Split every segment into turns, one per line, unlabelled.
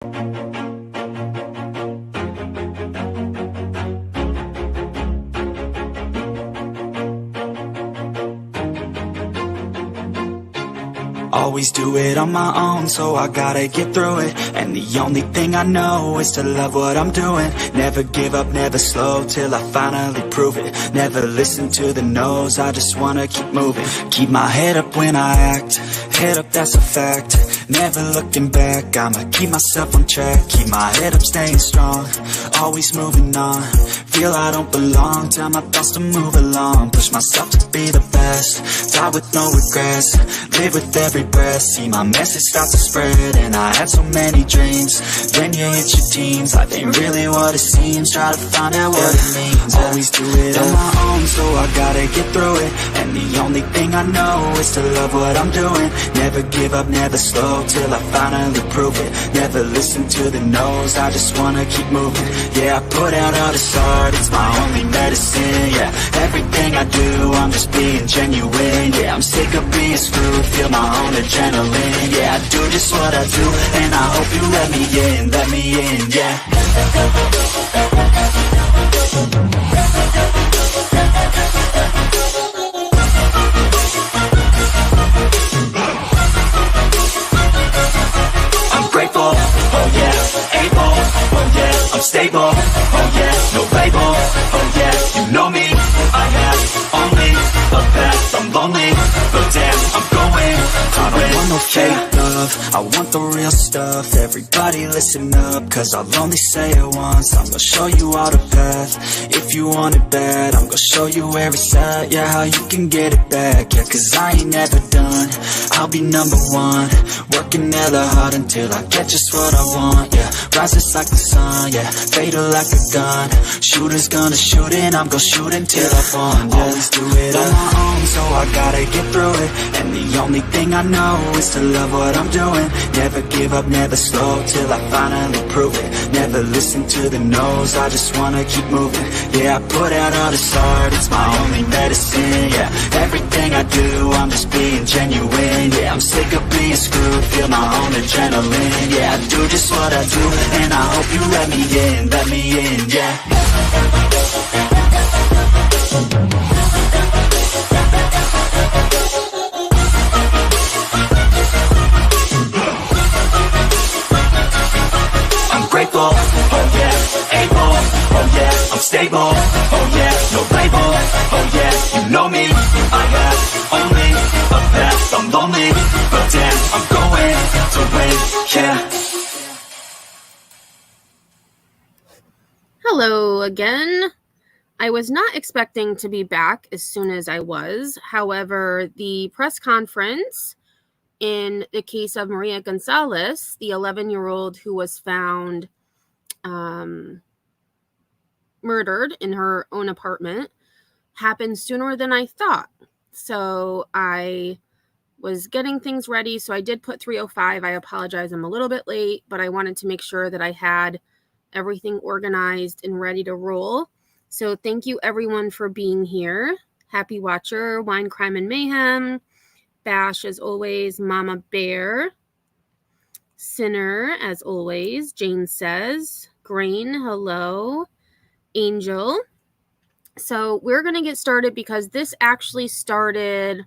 Always do it on my own, so I gotta get through it. And the only thing I know is to love what I'm doing. Never give up, never slow, till I finally prove it. Never listen to the no's, I just wanna keep moving. Keep my head up when I act, head up, that's a fact. Never looking back, I'ma keep myself on track. Keep my head up, staying strong, always moving on. Feel I don't belong, tell my thoughts to move along. Push myself to be the best, die with no regrets. Live with every breath, see my message start to spread. And I had so many dreams, when you hit your teens, life ain't really what it seems. Try to find out what it means. Always do it on my own, so I gotta get through it. And the only thing I know is to love what I'm doing. Never give up, never slow, till I finally prove it. Never listen to the no's, I just wanna keep moving. Yeah, I put out all this art, it's my only medicine. Yeah, everything I do, I'm just being genuine. Yeah, I'm sick of being screwed, feel my own adrenaline. Yeah, I do just what I do, and I hope you let me in, yeah. I'm grateful, oh yeah, able, oh yeah, I'm stable, oh yeah, no label, oh yeah, you know me, I have only a path, I'm lonely, but damn, I'm going to win. I don't want no fake love, I want the real stuff. Everybody listen up, cause I'll only say it once. I'm gonna show you all the path, if you want it bad. I'm gonna show you where it's at, yeah, how you can get it back. Yeah, cause I ain't never done, I'll be number one. Working hella hard until I get just what I want, yeah. Rises like the sun, yeah, fatal like a gun. Shooter's gonna shoot and I'm gonna shoot until I won, yeah. Always do it on my own, so I gotta get through it. And the only thing I know is to love what I'm doing. Never give up, never slow, till I finally prove it. Never listen to the no's, I just wanna keep moving. Yeah, I put out all this art, it's my only medicine. Yeah, everything I do, I'm just being genuine. Yeah, I'm sick of being screwed, feel my own adrenaline. Yeah, I do just what I do, and I hope you let me in, yeah. Grateful, oh yeah, able, oh yeah, I'm stable, oh yeah, no label, oh yeah, you know me, I have only a path, I'm lonely, but damn, I'm going to win, yeah.
Hello again. I was not expecting to be back as soon as I was. However, the press conference in the case of Maria Gonzales, the 11-year-old who was found murdered in her own apartment, happened sooner than I thought. So I was getting things ready. So I did put 3:05. I apologize, I'm a little bit late, but I wanted to make sure that I had everything organized and ready to roll. So thank you everyone for being here. Happy Watcher, Wine, Crime, and Mayhem, Bash, as always, Mama Bear, Sinner, as always, Jane Says, Grain, hello, Angel. So we're going to get started because this actually started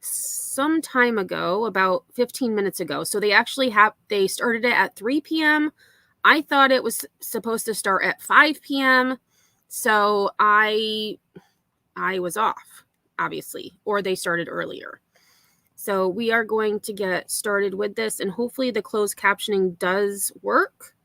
some time ago, about 15 minutes ago. So they started it at 3 p.m. I thought it was supposed to start at 5 p.m. So I was off, obviously, or they started earlier. So we are going to get started with this, and hopefully the closed captioning does work.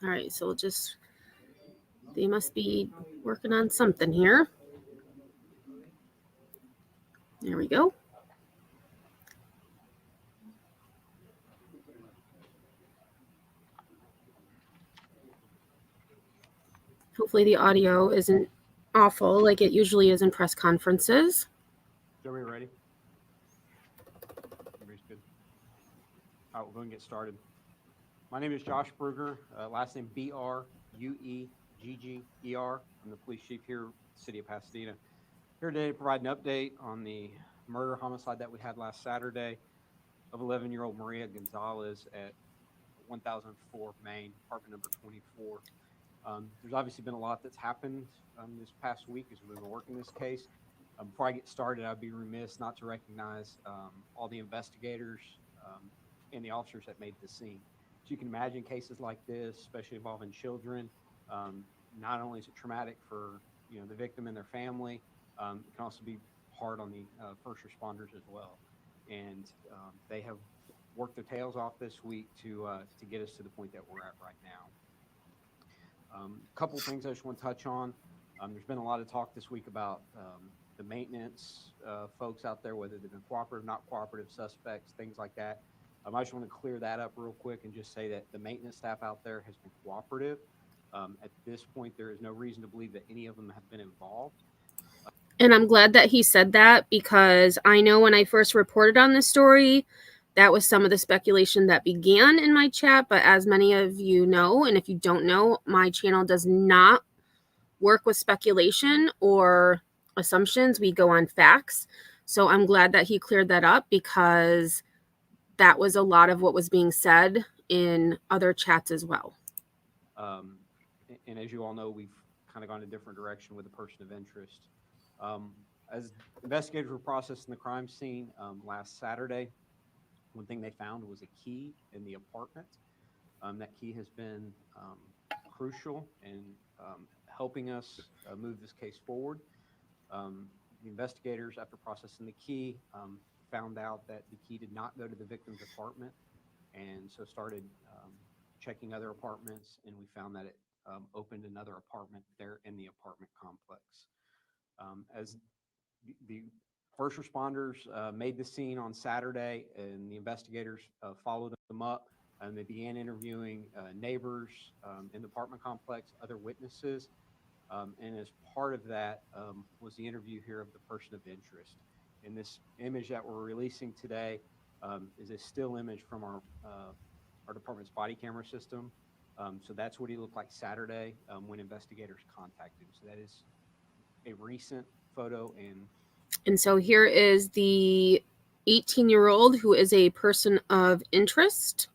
All right, so they must be working on something here. There we go. Hopefully the audio isn't awful like it usually is in press conferences.
Are we ready? Everybody's good. All right, we're going to get started. My name is Josh Bruger, last name Bruegger. I'm the police chief here, city of Pasadena. Here today to provide an update on the murder homicide that we had last Saturday of 11-year-old Maria Gonzales at 1004 Main, apartment number 24. There's obviously been a lot that's happened this past week as we've been working this case. Before I get started, I'd be remiss not to recognize all the investigators and the officers that made the scene. So you can imagine cases like this, especially involving children. Um, Not only is it traumatic for the victim and their family, it can also be hard on the first responders as well. And they have worked their tails off this week to get us to the point that we're at right now. A couple of things I just want to touch on. There's been a lot of talk this week about the maintenance folks out there, whether they've been cooperative, not cooperative, suspects, things like that. I just want to clear that up real quick and just say that the maintenance staff out there has been cooperative. At this point, there is no reason to believe that any of them have been involved.
And I'm glad that he said that, because I know when I first reported on this story, that was some of the speculation that began in my chat. But as many of you know, and if you don't know, my channel does not work with speculation or assumptions. We go on facts. So I'm glad that he cleared that up, because that was a lot of what was being said in other chats as well.
Um, and as you all know, we've kind of gone a different direction with a person of interest. As investigators were processing the crime scene last Saturday, one thing they found was a key in the apartment. That key has been crucial in helping us move this case forward. The investigators, after processing the key, found out that the key did not go to the victim's apartment, and so started checking other apartments, and we found that it opened another apartment there in the apartment complex. As the first responders made the scene on Saturday, and the investigators followed them up, and they began interviewing neighbors in the apartment complex, other witnesses, and as part of that was the interview here of the person of interest. And this image that we're releasing today is a still image from our department's body camera system. So that's what he looked like Saturday when investigators contacted him. So that is a recent photo.
And so here is the 18-year-old who is a person of interest.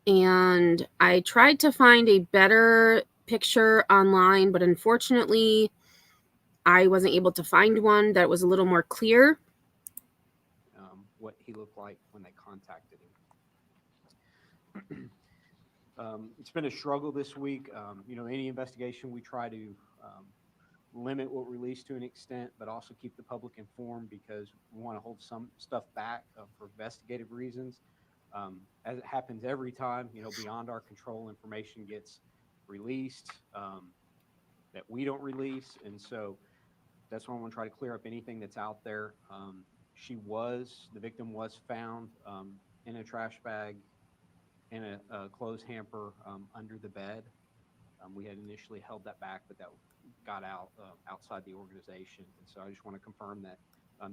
And I tried to find a better picture online, but unfortunately, I wasn't able to find one that was a little more clear.
What he looked like when they contacted him. It's been a struggle this week. Any investigation, we try to limit what we release to an extent, but also keep the public informed, because we want to hold some stuff back for investigative reasons. As it happens every time, beyond our control, information gets released that we don't release. And so that's why I want to try to clear up anything that's out there. The victim was found in a trash bag in a clothes hamper under the bed. We had initially held that back, but that got out outside the organization. And so I just want to confirm that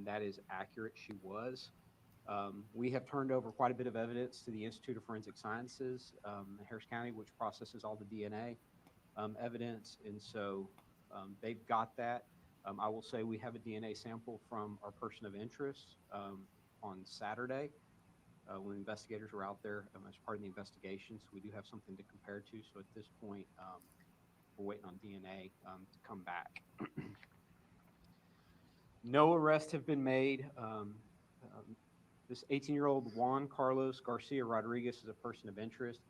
that is accurate. She was. We have turned over quite a bit of evidence to the Institute of Forensic Sciences in Harris County, which processes all the DNA evidence. And so they've got that. I will say we have a DNA sample from our person of interest on Saturday when investigators were out there as part of the investigation. So we do have something to compare to. So at this point, we're waiting on DNA to come back. No arrests have been made. This 18-year-old Juan Carlos Garcia Rodriguez is a person of interest.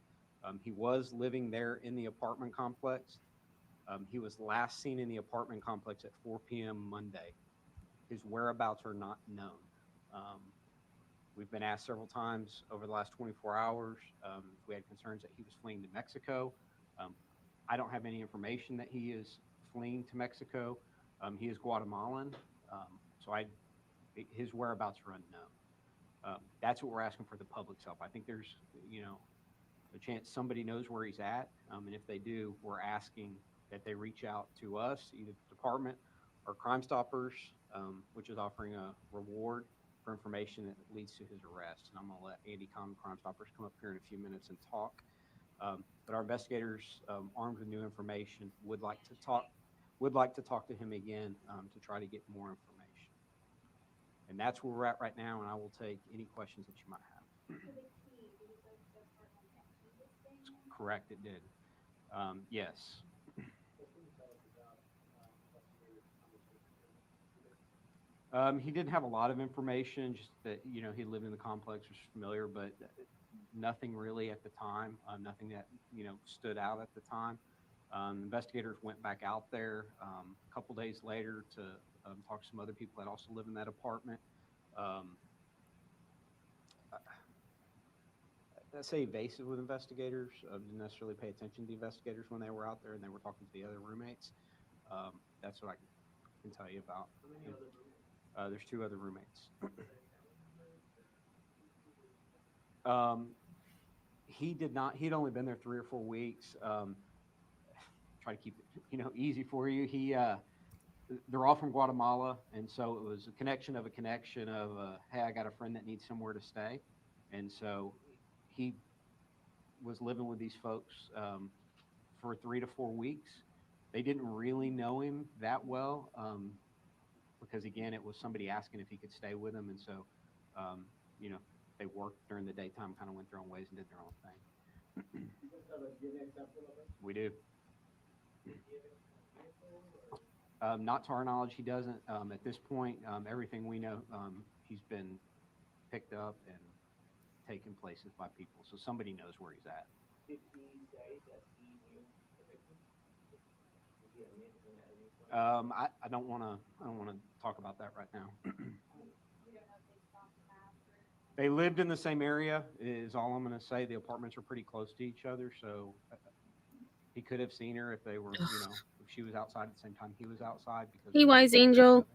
He was living there in the apartment complex. He was last seen in the apartment complex at 4 p.m. Monday. His whereabouts are not known. We've been asked several times over the last 24 hours if we had concerns that he was fleeing to Mexico. I don't have any information that he is fleeing to Mexico. He is Guatemalan, so his whereabouts are unknown. That's what we're asking for the public's help. I think there's, a chance somebody knows where he's at, and if they do, we're asking that they reach out to us, either the department or Crime Stoppers, which is offering a reward for information that leads to his arrest. And I'm going to let Andy Common, Crime Stoppers, come up here in a few minutes and talk. But our investigators, armed with new information, would like to talk to him again to try to get more information. And that's where we're at right now, and I will take any questions that you might have. Correct, it did. Yes. He didn't have a lot of information, just that, he lived in the complex, was familiar, but nothing really at the time, nothing that, stood out at the time. Investigators went back out there a couple days later to talk to some other people that also live in that apartment. I say evasive with investigators. Didn't necessarily pay attention to the investigators when they were out there and they were talking to the other roommates. That's what I can tell you about. There's 2 other roommates. He did not. He'd only been there 3 or 4 weeks. Try to keep it, easy for you. They're all from Guatemala, and so it was a connection of, hey, I got a friend that needs somewhere to stay, and so he was living with these folks for 3 to 4 weeks. They didn't really know him that well because, again, it was somebody asking if he could stay with them, and so, they worked during the daytime, kind of went their own ways and did their own thing. We do. Not to our knowledge, he doesn't. At this point, everything we know, he's been picked up and taken places by people, so somebody knows where he's at.
Did he say that he knew the victim? Did he admit at any point?
I don't want to talk about that right now. They lived in the same area, is all I'm going to say. The apartments are pretty close to each other, so he could have seen her if they were, if she was outside at the same time he was outside. Because
Hey, Wise Angel.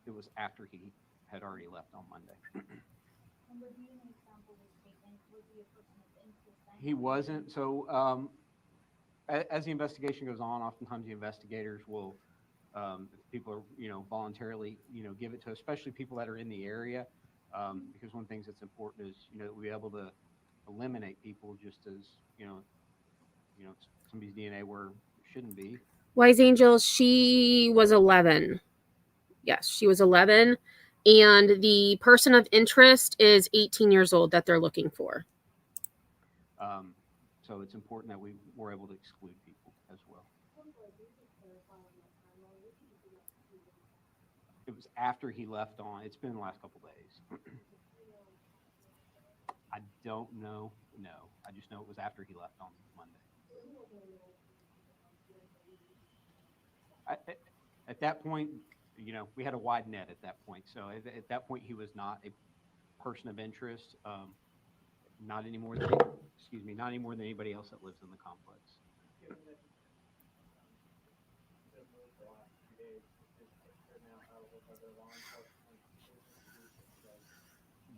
It was after he had already left on Monday. He wasn't. So as the investigation goes on, oftentimes the investigators will, if people are, voluntarily, give it to, especially people that are in the area, because one of the things that's important is, that we be able to eliminate people just as, somebody's DNA where it shouldn't be.
Wise Angel, she was 11. Yes, she was 11. And the person of interest is 18 years old that they're looking for.
So it's important that we were able to exclude people as well. It was after he left on. It's been the last couple days. I don't know. No, I just know it was after he left on Monday. At that point, we had a wide net at that point. So at that point, he was not a person of interest. Not any more than anybody else that lives in the complex.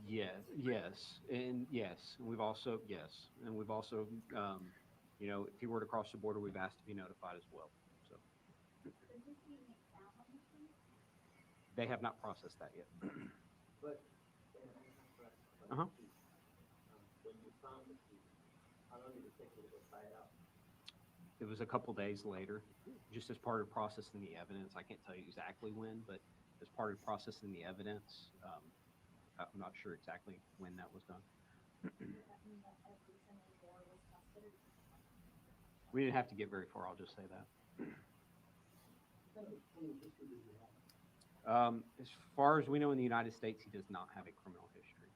Yes, and we've also, if he were to cross the border, we've asked to be notified as well. So they have not processed that yet.
But when you found the key, how long did it take you to go try it out?
It was a couple days later, just as part of processing the evidence. I can't tell you exactly when, but as part of processing the evidence, I'm not sure exactly when that was done. We didn't have to get very far, I'll just say that. As far as we know, in the United States, he does not have a criminal history.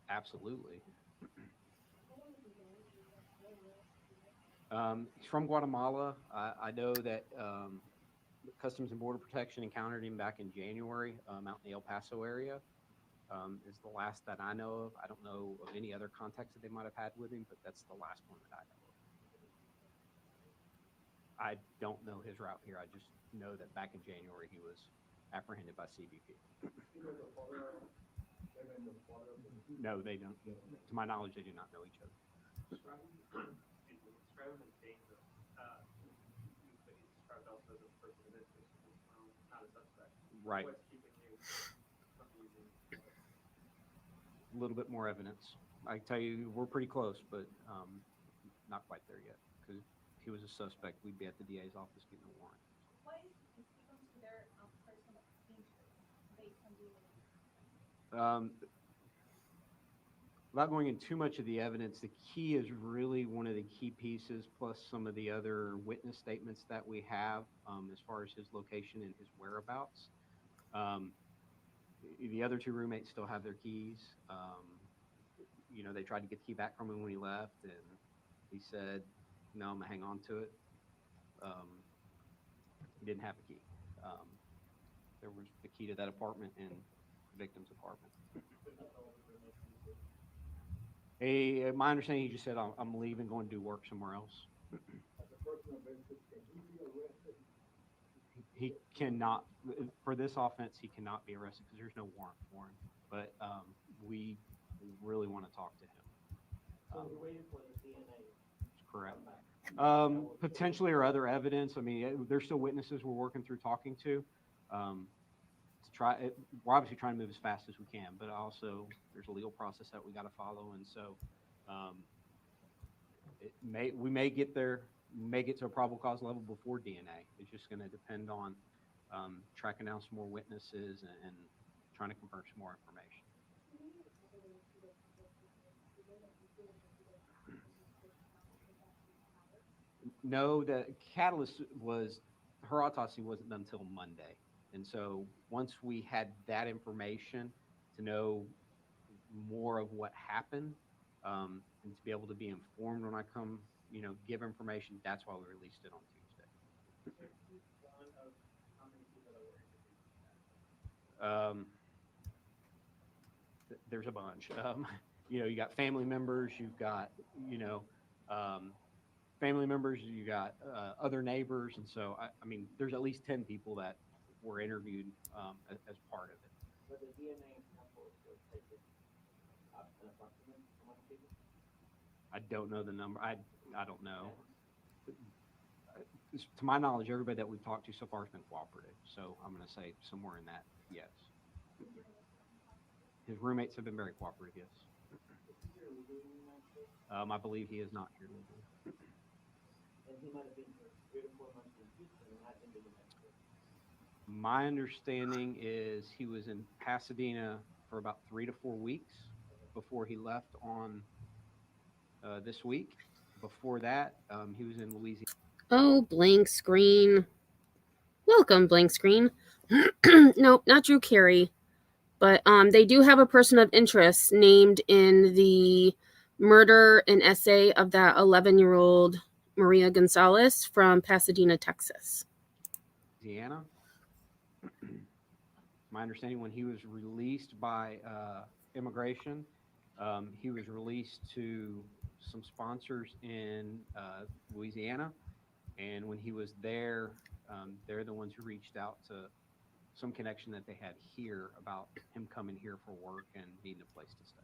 Absolutely. He's from Guatemala. I know that Customs and Border Protection encountered him back in January out in the El Paso area. Is the last that I know of. I don't know of any other contacts that they might have had with him, but that's the last one that I know of. I don't know his route here. I just know that back in January he was apprehended by CBP. No, they don't. To my knowledge, they do not know each other.
Describe him as dangerous. But he's described also as a person of interest, not a suspect.
Right.
What's keeping you from using?
A little bit more evidence. I can tell you, we're pretty close, but not quite there yet. Because if he was a suspect, we'd be at the DA's office getting a warrant.
Why is he considered a person of interest based on DNA?
Without going into too much of the evidence, the key is really one of the key pieces, plus some of the other witness statements that we have as far as his location and his whereabouts. The other two roommates still have their keys. They tried to get the key back from him when he left, and he said, "No, I'm gonna hang on to it." He didn't have a key. There was the key to that apartment and the victim's apartment. My understanding, he just said, "I'm leaving, going to do work somewhere else." He cannot, for this offense, he cannot be arrested because there's no warrant for him. But we really want to talk to him.
So we're waiting for the DNA.
Correct. Potentially or other evidence. I mean, there's still witnesses we're working through talking to try. We're obviously trying to move as fast as we can, but also there's a legal process that we got to follow, and so we may get there. May get to a probable cause level before DNA. It's just going to depend on tracking down some more witnesses and trying to confirm some more information. No, the catalyst was her autopsy wasn't done until Monday. And so once we had that information to know more of what happened and to be able to be informed when I come, give information, that's why we released it on Tuesday. There's a bunch. You got family members, you've got, family members, you got other neighbors. And so, I mean, there's at least 10 people that were interviewed as part of it.
But the DNA sample was taken an approximate how many people?
I don't know the number. I don't know. To my knowledge, everybody that we've talked to so far has been cooperative. So I'm going to say somewhere in that, yes. His roommates have been very cooperative, yes. I believe he is not here legally.
And he might have been here 3 to 4 months in Houston and not in the United States.
My understanding is he was in Pasadena for about 3 to 4 weeks before he left on this week. Before that, he was in Louisiana.
Oh, blank screen. Welcome, blank screen. Nope, not Drew Carey. But they do have a person of interest named in the murder and essay of that 11-year-old Maria Gonzales from Pasadena, Texas.
Louisiana. My understanding, when he was released by immigration, he was released to some sponsors in Louisiana. And when he was there, they're the ones who reached out to some connection that they had here about him coming here for work and needing a place to stay.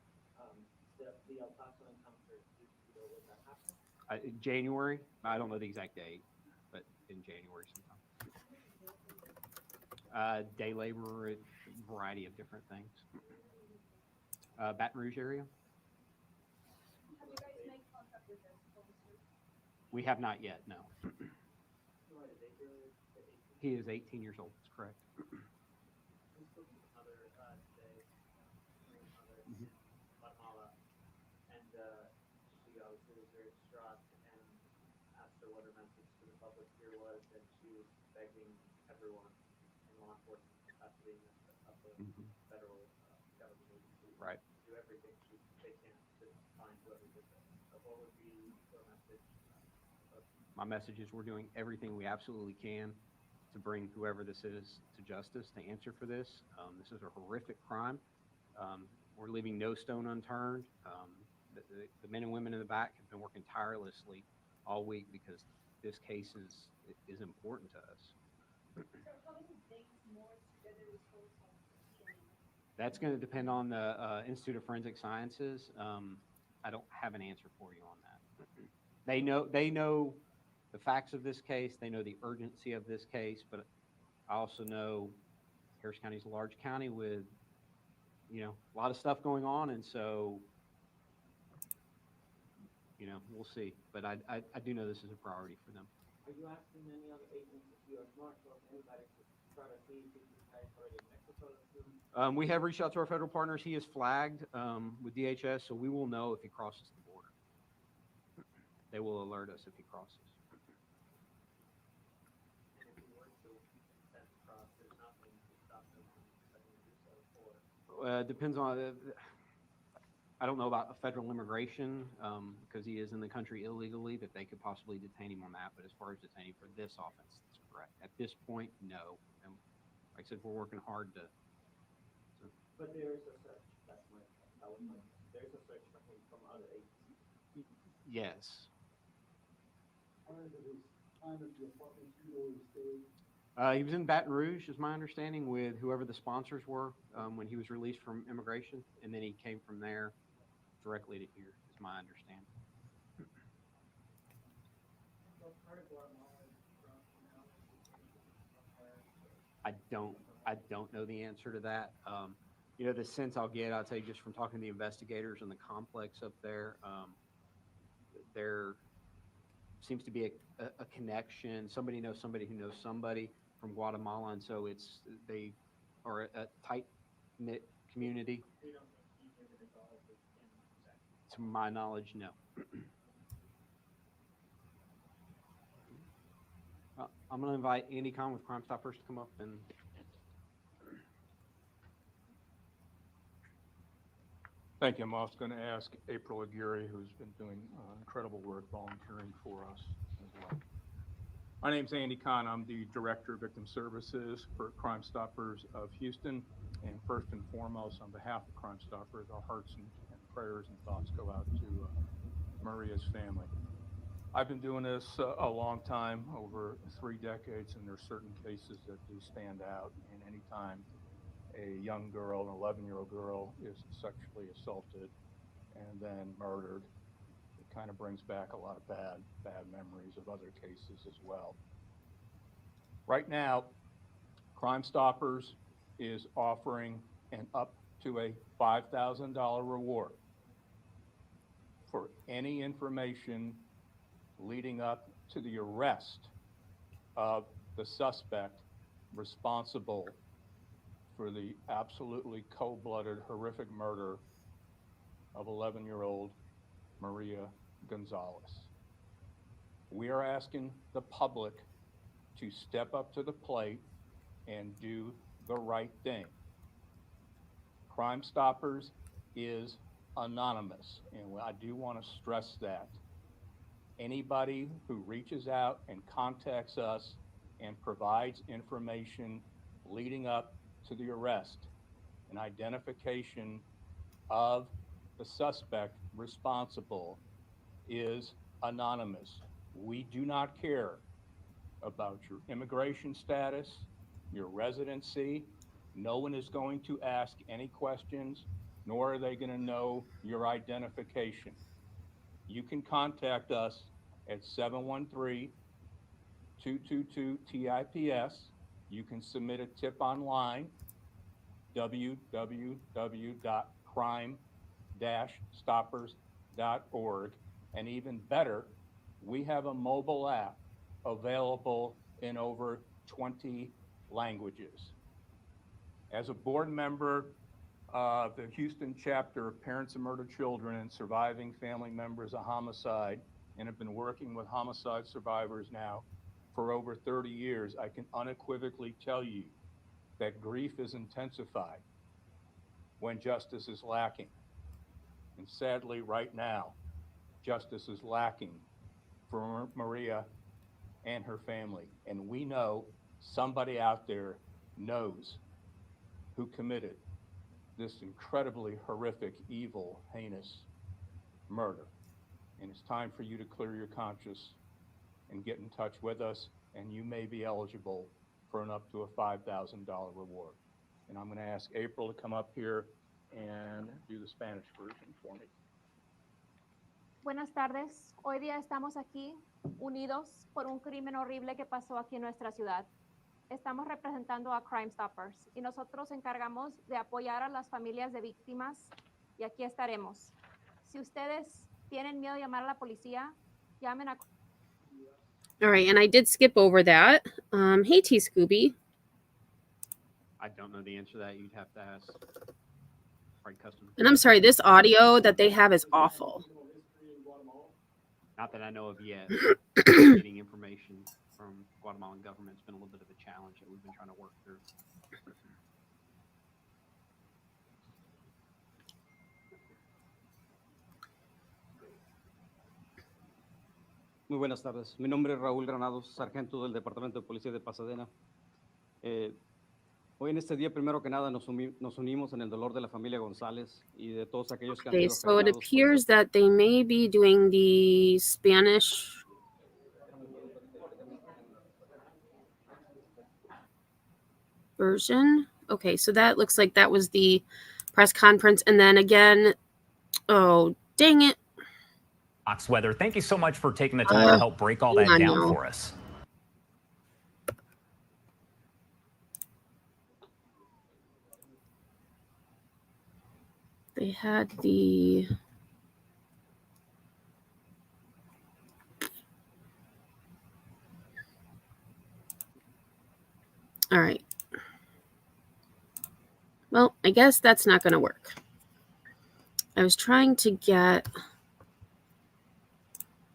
The El Paso encounter, do you know when that happened?
January. I don't know the exact date, but in January sometime. Day labor, a variety of different things. Baton Rouge area.
Have you guys made contact with this officer?
We have not yet, no. He is 18 years old, that's correct.
Guatemala, and she obviously was very distraught and asked her what her message to the public here was, and she was begging everyone in law enforcement in Pasadena to up the federal government agency
Right.
do everything they can to find whoever did this. So what would be your message?
My message is we're doing everything we absolutely can to bring whoever this is to justice, to answer for this. This is a horrific crime. We're leaving no stone unturned. The men and women in the back have been working tirelessly all week because this case is important to us.
So how many days more together results of DNA?
That's going to depend on the Institute of Forensic Sciences. I don't have an answer for you on that. They know the facts of this case. They know the urgency of this case, but I also know Harris County is a large county with, a lot of stuff going on, and so, we'll see. But I do know this is a priority for them.
Are you asking any other agencies, U.S. Marshals, anybody to try to see if these guys already in Mexico?
We have reached out to our federal partners. He is flagged with DHS, so we will know if he crosses the border. They will alert us if he crosses.
And if you were to send across, there's nothing to stop them from sending you to the border.
Depends on. I don't know about federal immigration because he is in the country illegally, that they could possibly detain him on that. But as far as detaining for this offense, that's correct. At this point, no. And like I said, we're working hard to.
But there is a search. There's a search for him from other agencies.
Yes.
Prior to his time at the apartment, you know, he stayed.
He was in Baton Rouge, is my understanding, with whoever the sponsors were when he was released from immigration, and then he came from there directly to here, is my understanding.
Well, part of Guatemala is from now.
I don't know the answer to that. The sense I'll get, I'll tell you just from talking to the investigators in the complex up there, there seems to be a connection. Somebody knows somebody who knows somebody from Guatemala, and so they are a tight knit community.
We don't think he's even involved in that.
To my knowledge, no. I'm going to invite Andy Kahn with Crime Stoppers to come up and.
Thank you. I'm also going to ask April Aguirre, who's been doing incredible work volunteering for us as well. My name's Andy Kahn. I'm the Director of Victim Services for Crime Stoppers of Houston. And first and foremost, on behalf of Crime Stoppers, our hearts and prayers and thoughts go out to Maria's family. I've been doing this a long time, over 3 decades, and there's certain cases that do stand out. And anytime a young girl, an 11-year-old girl, is sexually assaulted and then murdered, it kind of brings back a lot of bad memories of other cases as well. Right now, Crime Stoppers is offering an up to a $5,000 reward for any information leading up to the arrest of the suspect responsible for the absolutely cold-blooded, horrific murder of 11-year-old Maria Gonzales. We are asking the public to step up to the plate and do the right thing. Crime Stoppers is anonymous, and I do want to stress that. Anybody who reaches out and contacts us and provides information leading up to the arrest and identification of the suspect responsible is anonymous. We do not care about your immigration status, your residency. No one is going to ask any questions, nor are they going to know your identification. You can contact us at 713-222-TIPS. You can submit a tip online, www.crime-stoppers.org. And even better, we have a mobile app available in over 20 languages. As a board member of the Houston chapter of Parents of Murdered Children and Surviving Family Members of Homicide, and have been working with homicide survivors now for over 30 years, I can unequivocally tell you that grief is intensified when justice is lacking. And sadly, right now, justice is lacking for Maria and her family. And we know somebody out there knows who committed this incredibly horrific, evil, heinous murder. And it's time for you to clear your conscience and get in touch with us, and you may be eligible for an up to a $5,000 reward. And I'm going to ask April to come up here and do the Spanish version for me.
Buenas tardes. Hoy día estamos aquí unidos por un crimen horrible que pasó aquí en nuestra ciudad. Estamos representando a Crime Stoppers y nosotros encargamos de apoyar a las familias de víctimas y aquí estaremos. Si ustedes tienen miedo de llamar a la policía, llamen a...
All right, and I did skip over that. Hey, T. Scooby.
I don't know the answer to that. You'd have to ask Frank Custom.
And I'm sorry, this audio that they have is awful.
Not that I know of yet. Getting information from Guatemalan government has been a little bit of a challenge that we've been trying to work through.
Muy buenas tardes. Mi nombre es Raúl Granados, sargento del Departamento de Policía de Pasadena. Hoy en este día, primero que nada, nos unimos en el dolor de la familia González y de todos aquellos que han
Okay,
sido
so it
afectados por
appears that they may be doing the Spanish version. Okay, so that looks like that was the press conference. And then again, oh, dang it.
Weather. Thank you so much for taking the time to help break all that
hang on
down
now.
for us.
They had the... All right. Well, I guess that's not going to work. I was trying to get...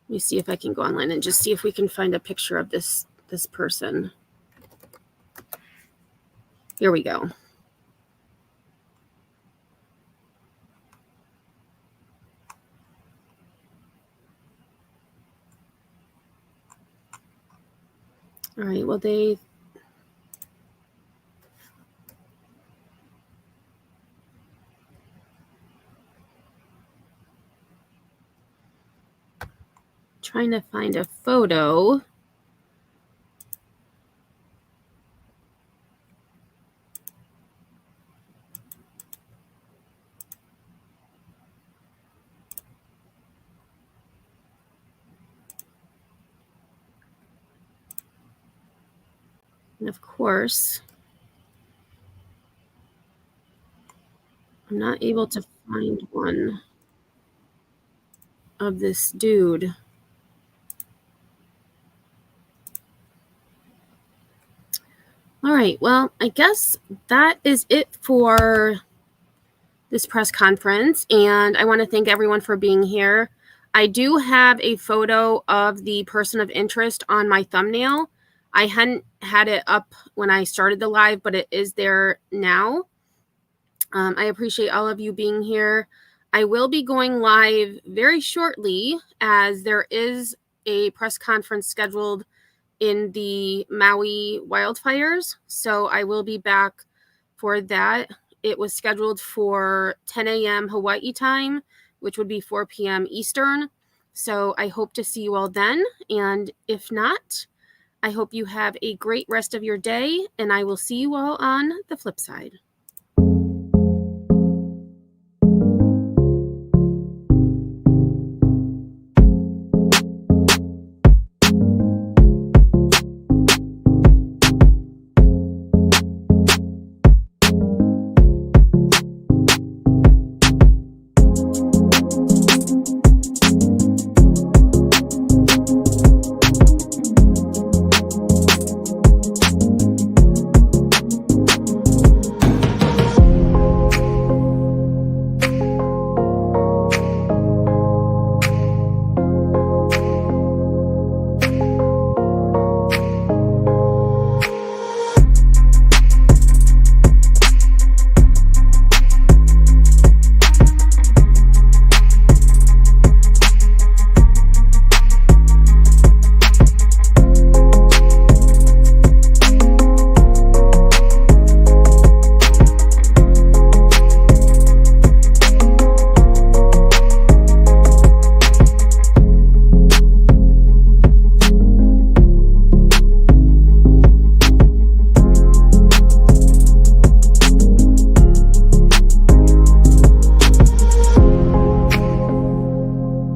Let me see if I can go online and just see if we can find a picture of this person. Here we go. All right, well, they... Trying to find a photo. And of course, I'm not able to find one of this dude. All right, well, I guess that is it for this press conference, and I want to thank everyone for being here. I do have a photo of the person of interest on my thumbnail. I hadn't had it up when I started the live, but it is there now. I appreciate all of you being here. I will be going live very shortly as there is a press conference scheduled in the Maui wildfires. So I will be back for that. It was scheduled for 10 a.m. Hawaii time, which would be 4 p.m. Eastern. So I hope to see you all then. And if not, I hope you have a great rest of your day, and I will see you all on the flip side.